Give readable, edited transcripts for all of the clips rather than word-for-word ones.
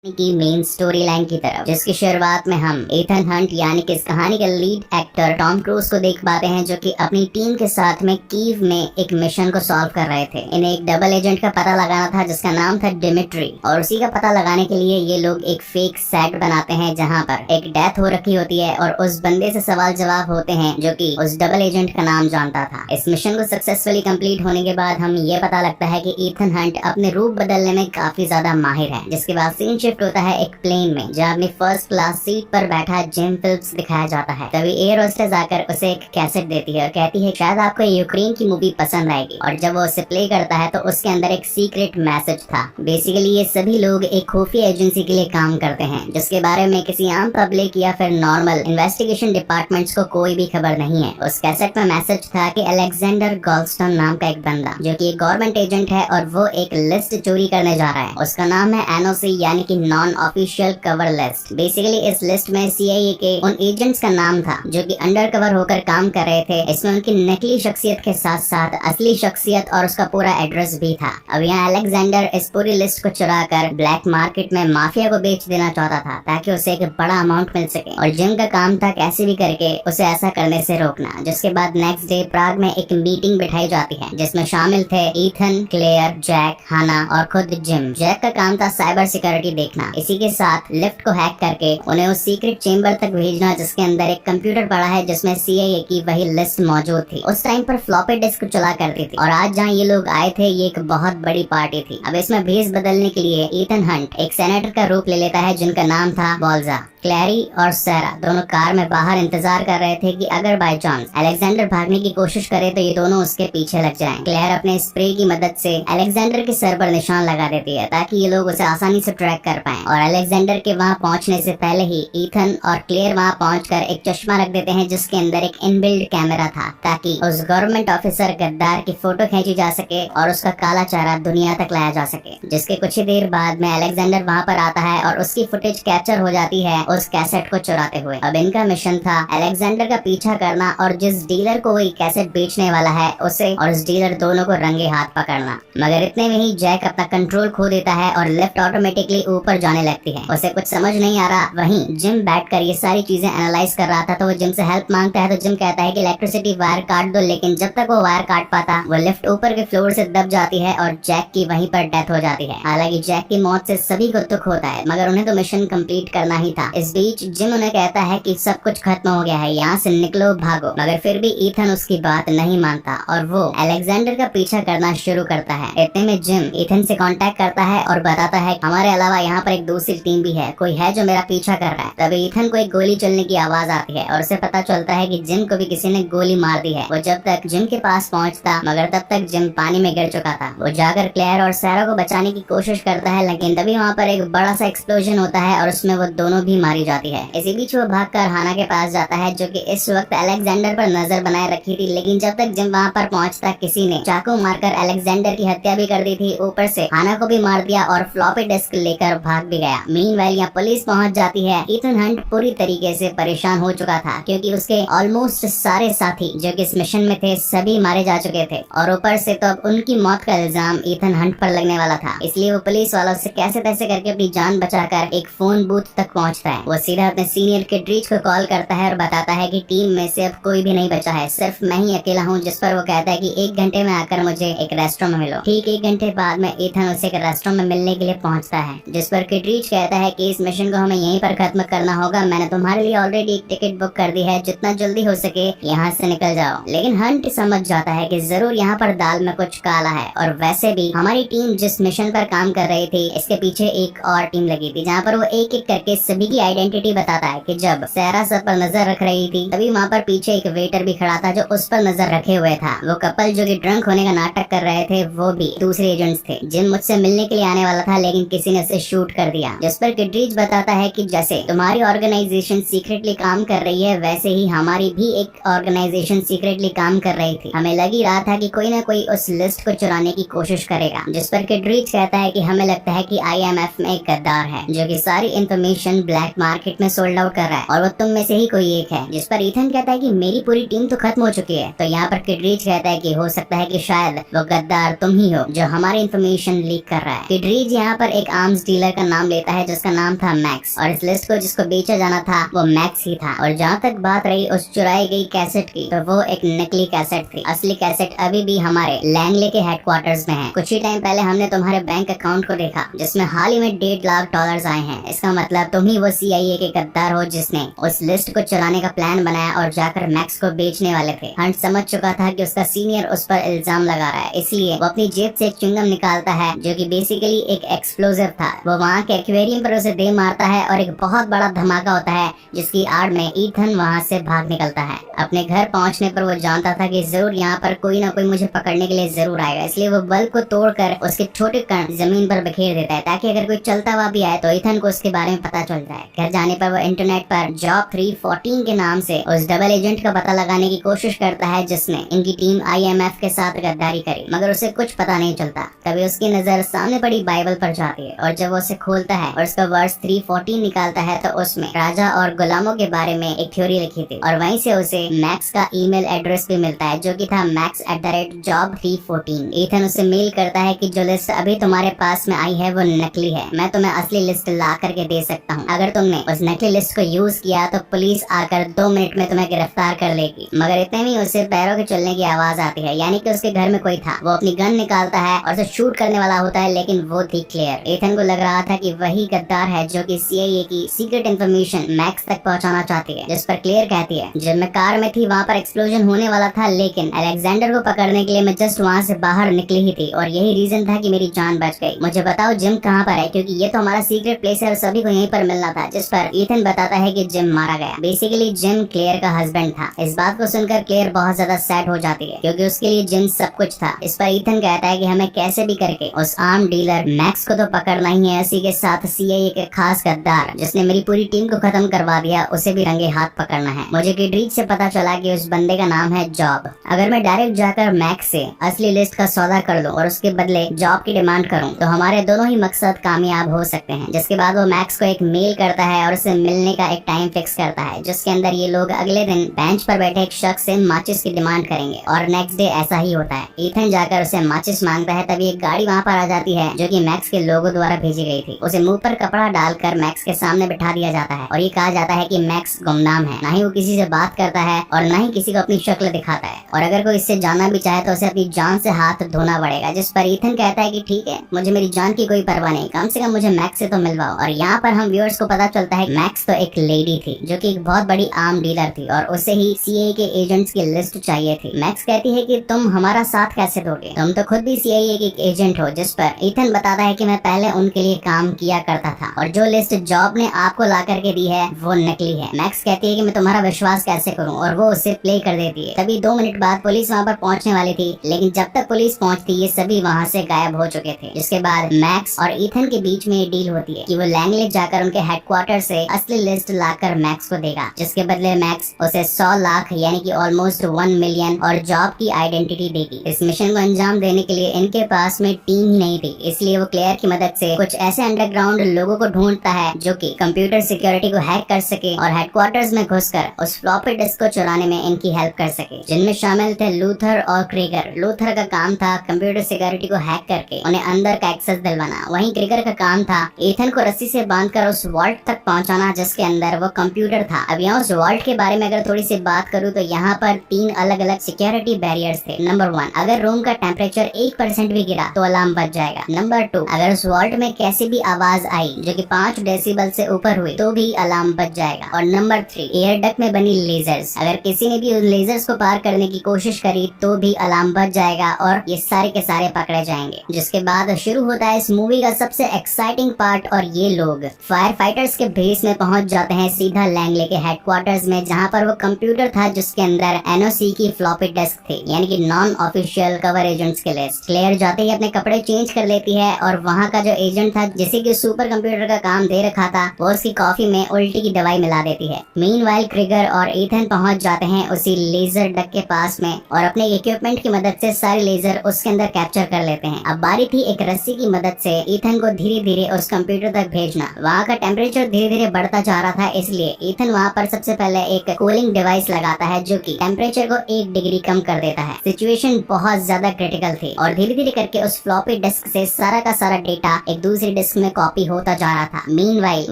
की main story line की तरफ, जिसकी शुरुआत में हम एथन हंट यानी कि इस कहानी के लीड एक्टर टॉम क्रूज को देख पाते हैं, जो कि अपनी टीम के साथ में कीव में एक मिशन को सॉल्व कर रहे थे। इन्हें एक डबल एजेंट का पता लगाना था जिसका नाम था डिमिट्री, और उसी का पता लगाने के लिए ये लोग एक फेक सेट बनाते हैं जहाँ पर एक डेथ हो रखी होती है और उस बंदे से सवाल जवाब होते हैं जो कि उस डबल एजेंट का नाम जानता था। इस मिशन को सक्सेसफुली कंप्लीट होने के बाद हम ये पता लगता है कि एथन हंट अपने रूप बदलने में काफी ज्यादा माहिर है, जिसके बाद सीन शिफ्ट होता है एक प्लेन में जहाँ अपनी फर्स्ट क्लास सीट पर बैठा जिम फिलिप्स दिखाया जाता है। तभी एयर होस्टेस आकर उसे एक कैसेट देती है और कहती है शायद आपको यूक्रेन की मूवी पसंद आएगी, और जब वो उसे प्ले करता है तो उसके अंदर एक सीक्रेट मैसेज था। बेसिकली ये सभी लोग एक खुफिया एजेंसी के लिए काम करते हैं जिसके बारे में किसी आम पब्लिक या फिर नॉर्मल इन्वेस्टिगेशन डिपार्टमेंट्स को कोई भी खबर नहीं है। उस कैसेट में मैसेज था कि अलेक्जेंडर गोल्डस्टोन नाम का एक बंदा जो कि एक गवर्नमेंट एजेंट है और वो एक लिस्ट चोरी करने जा रहा है। उसका नाम है एनओसी यानी कि non official cover list. Basically इस लिस्ट में सीआईए के उन एजेंट्स का नाम था जो कि अंडर कवर होकर काम कर रहे थे। इसमें उनकी नकली शख्सियत के साथ साथ असली शख्सियत और उसका पूरा एड्रेस भी था। अब यहाँ अलेक्जेंडर इस पूरी लिस्ट को चुराकर ब्लैक मार्केट में माफिया को बेच देना चाहता था ताकि उसे एक बड़ा अमाउंट मिल सके, और जिम का काम था कैसे भी करके उसे ऐसा करने से रोकना। जिसके बाद नेक्स्ट डे प्राग में एक मीटिंग बिठाई जाती है जिसमें शामिल थे ईथन, क्लेयर, जैक, हाना और खुद जिम। जैक का काम था साइबर सिक्योरिटी देखना, इसी के साथ लिफ्ट को हैक करके उन्हें उस सीक्रेट चेंबर तक भेजना जिसके अंदर एक कंप्यूटर पड़ा है जिसमें सीआईए की वही लिस्ट मौजूद थी। उस टाइम पर फ्लॉपी डिस्क चला करती थी, और आज जहाँ ये लोग आए थे ये एक बहुत बड़ी पार्टी थी। अब इसमें भेस बदलने के लिए ईथन हंट एक सेनेटर का रूप ले लेता है जिनका नाम था बॉल्जा। क्लैरी और सैरा दोनों कार में बाहर इंतजार कर रहे थे कि अगर बाय चांस अलेक्जेंडर भागने की कोशिश करे तो ये दोनों उसके पीछे लग जाएं। क्लेयर अपने स्प्रे की मदद से अलेक्जेंडर के सर पर निशान लगा देती है ताकि ये लोग उसे आसानी से ट्रैक कर पाएं, और अलेक्जेंडर के वहां पहुंचने से पहले ही ईथन और क्लेयर वहां पहुंचकर एक चश्मा रख देते हैं जिसके अंदर एक इनबिल्ड कैमरा था ताकि उस गवर्नमेंट ऑफिसर गद्दार की फोटो खींची जा सके और उसका काला चेहरा दुनिया तक लाया जा सके। जिसके कुछ ही देर बाद में अलेक्जेंडर वहां पर आता है और उसकी फुटेज कैप्चर हो जाती है उस कैसेट को चुराते हुए। अब इनका मिशन था अलेक्जेंडर का पीछा करना और जिस डीलर को वही कैसेट बेचने वाला है उसे और उस डीलर दोनों को रंगे हाथ पकड़ना। मगर इतने में ही जैक अपना कंट्रोल खो देता है और लिफ्ट ऑटोमेटिकली ऊपर जाने लगती है। उसे कुछ समझ नहीं आ रहा। वहीं जिम बैठकर ये सारी चीजें एनालाइज कर रहा था तो वो जिम से हेल्प मांगता है तो जिम कहता है कि इलेक्ट्रिसिटी वायर काट दो, लेकिन जब तक वो वायर काट पाता वो लिफ्ट ऊपर के फ्लोर से दब जाती है और जैक की वहीं पर डेथ हो जाती है। हालांकि जैक की मौत से सभी को दुख होता है मगर उन्हें तो मिशन कंप्लीट करना ही था। इस बीच जिम उन्हें कहता है कि सब कुछ खत्म हो गया है, यहाँ से निकलो, भागो। मगर फिर भी ईथन उसकी बात नहीं मानता और वो अलेक्जेंडर का पीछा करना शुरू करता है। इतने में जिम ईथन से कांटेक्ट करता है और बताता है हमारे अलावा यहाँ पर एक दूसरी टीम भी है, कोई है जो मेरा पीछा कर रहा है। तभी ईथन को एक गोली चलने की आवाज आती है और उसे पता चलता है कि जिम को भी किसी ने गोली मार दी है। वो जब तक जिम के पास पहुँचता मगर तब तक जिम पानी में गिर चुका था। वो जाकर क्लेयर और सैरा को बचाने की कोशिश करता है, लेकिन तभी वहाँ पर एक बड़ा सा एक्सप्लोजन होता है और उसमें वो दोनों भी मारी जाती है। इसी बीच वो भागकर हाना के पास जाता है जो कि इस वक्त अलेक्जेंडर पर नजर बनाए रखी थी, लेकिन जब तक जिम वहाँ पर पहुँचता किसी ने चाकू मारकर अलेक्जेंडर की हत्या भी कर दी थी, ऊपर से हाना को भी मार दिया और फ्लॉपी डिस्क लेकर भाग भी गया। मीनवाइल यहाँ पुलिस पहुँच जाती है। ईथन हंट पूरी तरीके से परेशान हो चुका था क्योंकि उसके ऑलमोस्ट सारे साथी जो कि इस मिशन में थे सभी मारे जा चुके थे, और ऊपर से तो अब उनकी मौत का इल्जाम ईथन हंट पर लगने वाला था। इसलिए वो पुलिस वालों से कैसे तैसे करके अपनी जान बचाकर एक फोन बूथ तक पहुँचता है। वो सीधा अपने सीनियर के ड्रीच को कॉल करता है और बताता है कि टीम में से अब कोई भी नहीं बचा है, सिर्फ मैं ही अकेला हूँ। जिस पर वो कहता है कि 1 घंटे में आकर मुझे एक रेस्टोरेंट में मिलो। ठीक 1 घंटे बाद में ईथन उसे एक रेस्टोरेंट में मिलने के लिए पहुँचता है, जिस पर किड्रीच कहता है कि इस मिशन को हमें यहीं पर खत्म करना होगा। मैंने तुम्हारे लिए ऑलरेडी एक टिकट बुक कर दी है, जितना जल्दी हो सके यहाँ से निकल जाओ। लेकिन हंट समझ जाता है कि जरूर यहाँ पर दाल में कुछ काला है, और वैसे भी हमारी टीम जिस मिशन पर काम कर रही थी इसके पीछे एक और टीम लगी थी जहाँ पर वो एक एक करके सभी की आइडेंटिटी बताता है कि जब सैरा सब पर नजर रख रही थी तभी वहाँ पर पीछे एक वेटर भी खड़ा था जो उस पर नजर रखे हुए था। वो कपल जो कि ड्रंक होने का नाटक कर रहे थे वो भी दूसरे एजेंट्स थे। जिम मुझसे मिलने के लिए आने वाला था लेकिन किसी ने उसे शूट कर दिया। जिस पर किड्रीच बताता है कि जैसे तुम्हारी ऑर्गेनाइजेशन सीक्रेटली काम कर रही है वैसे ही हमारी भी एक ऑर्गेनाइजेशन सीक्रेटली काम कर रही थी। हमें लग ही रहा था कि कोई ना कोई उस लिस्ट को चुराने की कोशिश करेगा। जिस पर किड्रीच कहता है कि हमें लगता है कि IMF में एक गद्दार है जो कि सारी इंफॉर्मेशन ब्लैक प्रोडक्ट मार्केट में सोल्ड आउट कर रहा है और वो तुम में से ही कोई एक है। जिस पर ईथन कहता है कि मेरी पूरी टीम तो खत्म हो चुकी है। तो यहाँ पर किडरीच कहता है कि हो सकता है कि शायद वो गद्दार तुम ही हो जो हमारी इन्फॉर्मेशन लीक कर रहा है। किडरीच यहाँ पर एक आर्म्स डीलर का नाम लेता है जिसका नाम था मैक्स, और इस लिस्ट को जिसको बेचा जाना था वो मैक्स ही था। और जहाँ तक बात रही उस चुराई गई कैसेट की, तो वो एक नकली कैसेट थी। असली कैसेट अभी भी हमारे लैंगले के हेडक्वार्टर्स में है। कुछ ही टाइम पहले हमने तुम्हारे बैंक अकाउंट को देखा जिसमें हाल ही में $1.5 लाख आए हैं। इसका मतलब तुम ही वो CIA के गद्दार हो जिसने उस लिस्ट को चुराने का प्लान बनाया और जाकर मैक्स को बेचने वाले थे। हंट समझ चुका था कि उसका सीनियर उस पर इल्जाम लगा रहा है, इसलिए वो अपनी जेब से एक च्युइंगम निकालता है जो कि बेसिकली एक एक्सप्लोजिव था। वो वहाँ के एक्वेरियम पर उसे दे मारता है और एक बहुत बड़ा धमाका होता है जिसकी आड़ में ईथन वहाँ से भाग निकलता है। अपने घर पहुँचने पर वो जानता था कि जरूर यहाँ पर कोई ना कोई मुझे पकड़ने के लिए जरूर आएगा, इसलिए वो बल्ब को तोड़कर उसके छोटे कण जमीन पर बिखेर देता है ताकि अगर कोई चलता हुआ भी आए तो ईथन को उसके बारे में पता चल जाए। घर जाने पर वो इंटरनेट पर जॉब 314 के नाम से उस डबल एजेंट का पता लगाने की कोशिश करता है जिसने इनकी टीम IMF के साथ गद्दारी करी, मगर उसे कुछ पता नहीं चलता। तभी उसकी नजर सामने पड़ी बाइबल पर जाती है और जब वो उसे खोलता है और उसका वर्स 314 निकालता है तो उसमें राजा और गुलामों के बारे में एक थ्योरी लिखी थी और वहीं से उसे मैक्स का ईमेल एड्रेस भी मिलता है जो कि था max@job314। ईथन उसे मेल करता है कि जो लिस्ट अभी तुम्हारे पास में आई है वो नकली है, मैं तुम्हें असली लिस्ट ला करके दे सकता हूँ। अगर तुमने उस नकली लिस्ट को यूज किया तो पुलिस आकर 2 मिनट में तुम्हें गिरफ्तार कर लेगी। मगर इतने में उसे पैरों के चलने की आवाज आती है, यानी कि उसके घर में कोई था। वो अपनी गन निकालता है और उसे शूट करने वाला होता है, लेकिन वो थी क्लेयर। ईथन को लग रहा था कि वही गद्दार है जो कि CIA की सीक्रेट इन्फॉर्मेशन मैक्स तक पहुंचाना चाहती है। जिस पर क्लेयर कहती है जब मैं कार में थी वहाँ पर एक्सप्लोजन होने वाला था, लेकिन अलेक्जेंडर को पकड़ने के लिए मैं जस्ट वहाँ से बाहर निकली ही थी और यही रीजन था कि मेरी जान बच गई। मुझे बताओ जिम कहाँ पर है, क्योंकि ये तो हमारा सीक्रेट प्लेस है और सभी को यहीं पर मिलना था। जिस पर ईथन बताता है कि जिम मारा गया। बेसिकली जिम क्लेयर का हस्बैंड था। इस बात को सुनकर क्लेयर बहुत ज्यादा सैड हो जाती है क्योंकि उसके लिए जिम सब कुछ था। इस पर ईथन कहता है कि हमें कैसे भी करके उस आर्म डीलर मैक्स को तो पकड़ना ही है, इसी के साथ CIA के खास गद्दार जिसने मेरी पूरी टीम को खत्म करवा दिया उसे भी रंगे हाथ पकड़ना है। मुझे किडरीच से पता चला कि उस बंदे का नाम है जॉब। अगर मैं डायरेक्ट जाकर मैक्स से असली लिस्ट का सौदा कर लूं और उसके बदले जॉब की डिमांड करूं तो हमारे दोनों ही मकसद कामयाब हो सकते हैं। जिसके बाद वो मैक्स को एक मेल करता है और उसे मिलने का एक टाइम फिक्स करता है जिसके अंदर ये लोग अगले दिन बेंच पर बैठे एक शख्स से माचिस की डिमांड करेंगे और नेक्स्ट डे ऐसा ही होता है। ईथन जाकर उसे माचिस मांगता है, तभी एक गाड़ी वहाँ पर आ जाती है जो कि मैक्स के लोगों द्वारा भेजी गई थी। उसे मुंह पर कपड़ा डालकर मैक्स के सामने बिठा दिया जाता है और ये कहा जाता है कि मैक्स गुमनाम है, ना ही वो किसी से बात करता है और ना ही किसी को अपनी शक्ल दिखाता है, और अगर कोई इससे जाना भी चाहे तो उसे अपनी जान से हाथ धोना पड़ेगा। जिस पर ईथन कहता है कि ठीक है, मुझे मेरी जान की कोई परवाह नहीं, कम से कम मुझे मैक्स से तो मिलवाओ। और यहाँ पर हम व्यूअर्स को पता चलता है मैक्स तो एक लेडी थी जो कि एक बहुत बड़ी आर्म डीलर थी और उसे ही CIA के एजेंट्स की लिस्ट चाहिए थी। मैक्स कहती है कि तुम हमारा साथ कैसे दोगे, तुम तो खुद भी CIA के एक एजेंट हो। जिस पर ईथन बताता है कि मैं पहले उनके लिए काम किया करता था और जो लिस्ट जॉब ने आपको ला करके दी है वो नकली है। मैक्स कहती है कि मैं तुम्हारा विश्वास कैसे करूं और वो उसे प्ले कर देती है। तभी 2 मिनट बाद पुलिस वहाँ पर पहुँचने वाली थी, लेकिन जब तक पुलिस पहुँचती ये सभी वहाँ से गायब हो चुके थे। जिसके बाद मैक्स और ईथन के बीच में डील होती है कि वो लैंगले जाकर उनके हेडक्वार्टर से असली लिस्ट लाकर मैक्स को देगा, जिसके बदले मैक्स उसे 100 लाख यानी कि ऑलमोस्ट 1 मिलियन और जॉब की आइडेंटिटी देगी। इस मिशन को अंजाम देने के लिए इनके पास में टीम ही नहीं थी, इसलिए वो क्लेयर की मदद से कुछ ऐसे अंडरग्राउंड लोगों को ढूंढता है जो कि कंप्यूटर सिक्योरिटी को हैक कर सके और हेडक्वार्टर्स में घुसकर उस फ्लॉपी डिस्क को चुराने में इनकी हेल्प कर सके, जिनमें शामिल थे लूथर और क्रिगर। लूथर का काम था कंप्यूटर सिक्योरिटी को हैक करके उन्हें अंदर का एक्सेस दिलवाना, वहीं क्रिगर का काम था ईथन को रस्सी से बांधकर उस वॉल्ट तक पहुंचाना जिसके अंदर वो कंप्यूटर था। अब यहाँ उस वॉल्ट के बारे में अगर थोड़ी सी बात करूँ तो यहाँ पर 3 अलग अलग सिक्योरिटी बैरियर्स थे। नंबर 1, अगर रूम का टेम्परेचर 1% भी गिरा तो अलार्म बज जाएगा। नंबर 2, अगर उस वॉल्ट में कैसी भी आवाज आई जो कि 5 डेसिबल से ऊपर हुई तो भी अलार्म बज जाएगा। और नंबर 3, एयर डक्ट में बनी लेजर्स, अगर किसी ने भी उन लेजर्स को पार करने की कोशिश करी तो भी अलार्म बज जाएगा और ये सारे के सारे पकड़े जाएंगे। जिसके बाद शुरू होता है इस मूवी का सबसे एक्साइटिंग पार्ट और ये लोग फायर फाइटर्स के बेस में पहुंच जाते हैं सीधा लैंगले के हेडक्वार्टर्स में, जहां पर वो कंप्यूटर था जिसके अंदर NOC की फ्लॉपी डिस्क थी, यानी कि नॉन ऑफिशियल कवर एजेंट्स के लिस्ट। क्लेयर जाते ही अपने कपड़े चेंज कर लेती है और वहाँ का जो एजेंट था जिसे कि सुपर कंप्यूटर का काम दे रखा था वो उसकी कॉफी में उल्टी की दवाई मिला देती है। मीनवाइल क्रिगर और ईथन पहुंच जाते हैं उसी लेजर डक के पास में और अपने इक्विपमेंट की मदद से सारे लेजर उसके अंदर कैप्चर कर लेते हैं। अब बारी थी एक रस्सी की मदद से ईथन को धीरे धीरे उस कंप्यूटर तक भेजना। वहाँ का टेम्परेचर टेम्परेचर धीरे धीरे बढ़ता जा रहा था, इसलिए ईथन वहाँ पर सबसे पहले एक कूलिंग डिवाइस लगाता है जो कि टेम्परेचर को 1 डिग्री कम कर देता है। सिचुएशन बहुत ज्यादा क्रिटिकल थी और धीरे धीरे करके उस फ्लॉपी डिस्क से सारा का सारा डेटा एक दूसरी डिस्क में कॉपी होता जा रहा था। मीनवाइल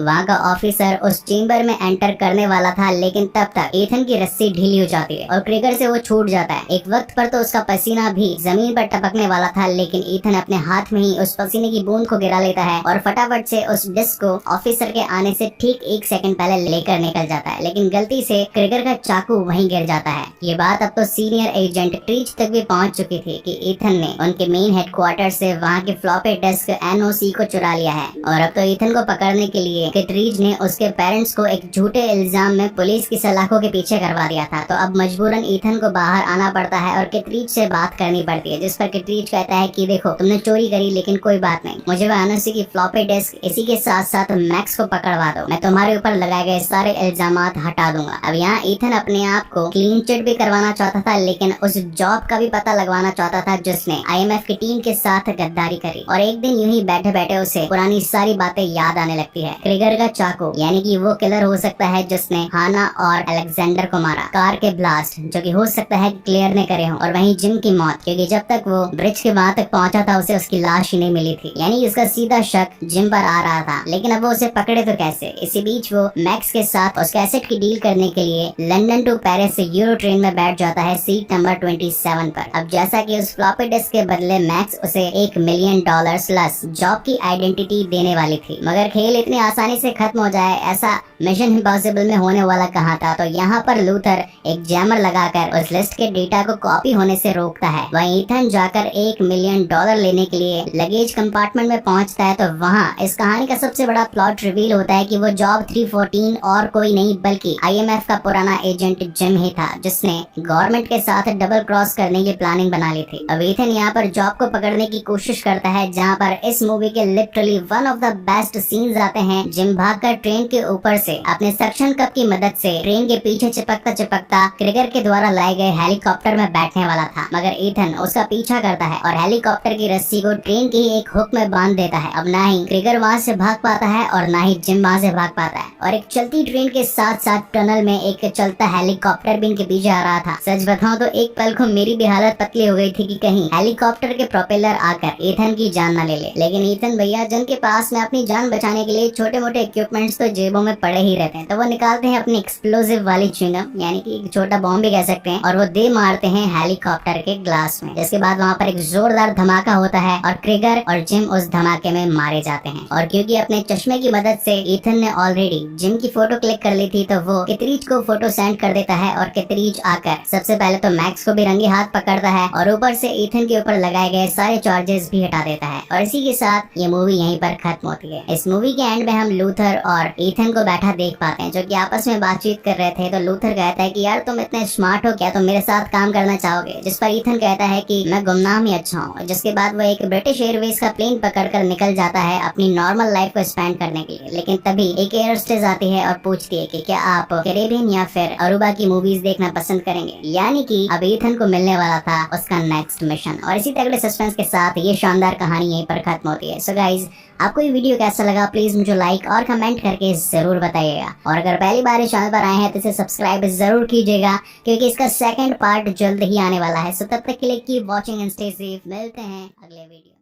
वहाँ का ऑफिसर उस चेम्बर में एंटर करने वाला था, लेकिन तब तक ईथन की रस्सी ढीली हो जाती है और क्रिगर से वो छूट जाता है। एक वक्त पर तो उसका पसीना भी जमीन पर टपकने वाला था, लेकिन ईथन अपने हाथ में ही उस पसीने की बूंद को गिरा लेता है और फटाफट से उस डिस्क को ऑफिसर के आने से ठीक 1 सेकंड पहले लेकर निकल जाता है, लेकिन गलती से क्रिगर का चाकू वहीं गिर जाता है। ये बात अब तो सीनियर एजेंट ट्रीज तक भी पहुंच चुकी थी कि ईथन ने उनके मेन हेडक्वार्टर से वहां के फ्लॉपी डिस्क NOC को चुरा लिया है और अब तो ईथन को पकड़ने के लिए किटरीज ने उसके पेरेंट्स को एक झूठे इल्जाम में पुलिस की सलाखों के पीछे करवा दिया था। तो अब मजबूरन ईथन को बाहर आना पड़ता है और किटरीज से बात करनी पड़ती है, जिस पर किटरीज कहता है कि देखो तुमने चोरी करी, लेकिन कोई बात नहीं, मुझे वो NOC की फ्लॉपी डिस्क इसी के साथ साथ मैक्स को पकड़वा दो, मैं तुम्हारे ऊपर लगाए गए सारे इल्जामात हटा दूंगा। अब यहाँ ईथन अपने आप को क्लीन चिट भी करवाना चाहता था, लेकिन उस जॉब का भी पता लगवाना चाहता था जिसने IMF की टीम के साथ गद्दारी करी। और एक दिन यूं ही बैठे बैठे उसे पुरानी सारी बातें याद आने लगती है। क्रिगर का चाकू यानी कि वो किलर हो सकता है जिसने हाना और अलेक्जेंडर को मारा, कार के ब्लास्ट जो कि हो सकता है क्लेयर ने करे हो, और वहीं जिम की मौत, क्योंकि जब तक वो ब्रिज के वहां तक पहुंचा था उसे उसकी लाश ही नहीं मिली थी। यानी उसका सीधा शक जिम पर आ रहा था, लेकिन अब वो उसे पकड़े तो कैसे। इसी बीच वो मैक्स के साथ उस कैसेट की डील करने के लिए लंदन टू पेरिस से यूरो ट्रेन में बैठ जाता है सीट नंबर 27 पर। अब जैसा कि उस फ्लॉपी डिस्क के बदले मैक्स उसे $1 मिलियन प्लस जॉब की आइडेंटिटी देने वाली थी, मगर खेल इतनी आसानी से खत्म हो जाए ऐसा मिशन इम्पॉसिबल में होने वाला कहाँ था। तो यहाँ पर लूथर एक जैमर लगाकर उस लिस्ट के डेटा को कॉपी होने से रोकता है। वहीं ईथन जाकर $1 मिलियन लेने के लिए लगेज कंपार्टमेंट में पहुंचता है। तो वहाँ इस कहानी का सबसे बड़ा प्लॉट रिवील होता है कि वो जॉब 314 और कोई नहीं बल्कि IMF का पुराना एजेंट जिम ही था, जिसने गवर्नमेंट के साथ डबल क्रॉस करने की प्लानिंग बना ली थी। अब ईथन यहाँ पर जॉब को पकड़ने की कोशिश करता है, जहाँ पर इस मूवी के literally one of the best scenes आते हैं। जिम भागकर ट्रेन के ऊपर से अपने सक्शन कप की मदद से ट्रेन के पीछे चिपकता चिपकता क्रिगर के द्वारा लाए गए हेलीकॉप्टर में बैठने वाला था, मगर ईथन उसका पीछा करता है और हेलीकॉप्टर की रस्सी को ट्रेन की एक हुक में बांध देता है। अब ना ही क्रिगर वहाँ से भाग पाता है और ना ही जिम वहाँ से भाग पाता है, और एक चलती ट्रेन के साथ साथ टनल में एक चलता हेलीकॉप्टर भी इनके पीछे आ रहा था। सच बताऊं तो एक पल को मेरी भी हालत पतली हो गई थी कि कहीं हेलीकॉप्टर के प्रोपेलर आकर ईथन की जान न ले ले। लेकिन ईथन भैया जिनके पास में अपनी जान बचाने के लिए छोटे मोटे इक्विपमेंट्स तो जेबों में पड़े ही रहते हैं, तो वो निकालते हैं अपनी एक्सप्लोसिव वाली च्युइंगम, यानी कि एक छोटा बॉम्ब भी कह सकते हैं, और वो दे मारते हैं हेलीकॉप्टर के ग्लास में। जिसके बाद वहाँ पर एक जोरदार धमाका होता है और क्रिगर और जिम उस धमाके में मारे जाते हैं। और क्योंकि अपने चश्मे की मदद से ईथन ने ऑलरेडी जिम की फोटो क्लिक कर ली थी, तो वो कितरीज को फोटो सेंड कर देता है और कितरीज आकर सबसे पहले तो मैक्स को भी रंगे हाथ पकड़ता है और ऊपर से ईथन के ऊपर लगाए गए सारे चार्जेस भी हटा देता है। और इसी के साथ ये मूवी यहीं पर खत्म होती है। इस मूवी के एंड में हम लूथर और ईथन को बैठा देख पाते हैं, जो कि आपस में बातचीत कर रहे थे। तो लूथर कहता है कि यार तुम इतने स्मार्ट हो, क्या तुम मेरे साथ काम करना चाहोगे? जिस पर ईथन कहता है कि मैं गुमनाम ही अच्छा हूँ। जिसके बाद वो एक ब्रिटिश एयरवेज का प्लेन पकड़कर निकल जाता है अपनी नॉर्मल लाइफ को स्पेंड करने के लिए। लेकिन तभी एक एयर होस्टेस आती है और पूछती है कि क्या आप कैरेबियन या फिर अरुबा की मूवीज देखना पसंद करेंगे। यानी कि अब ईथन को मिलने वाला था उसका नेक्स्ट मिशन। और इसी तगड़े सस्पेंस के साथ ये शानदार कहानी यहीं पर खत्म होती है। सो गाइज, आपको ये वीडियो कैसा लगा प्लीज मुझे लाइक और कमेंट करके जरूर बताइएगा। और अगर पहली बार इस चैनल पर आए हैं तो इसे सब्सक्राइब जरूर कीजिएगा, क्योंकि इसका सेकंड पार्ट जल्द ही आने वाला है। सो तब तक के लिए keep watching and stay safe. मिलते हैं अगले वीडियो।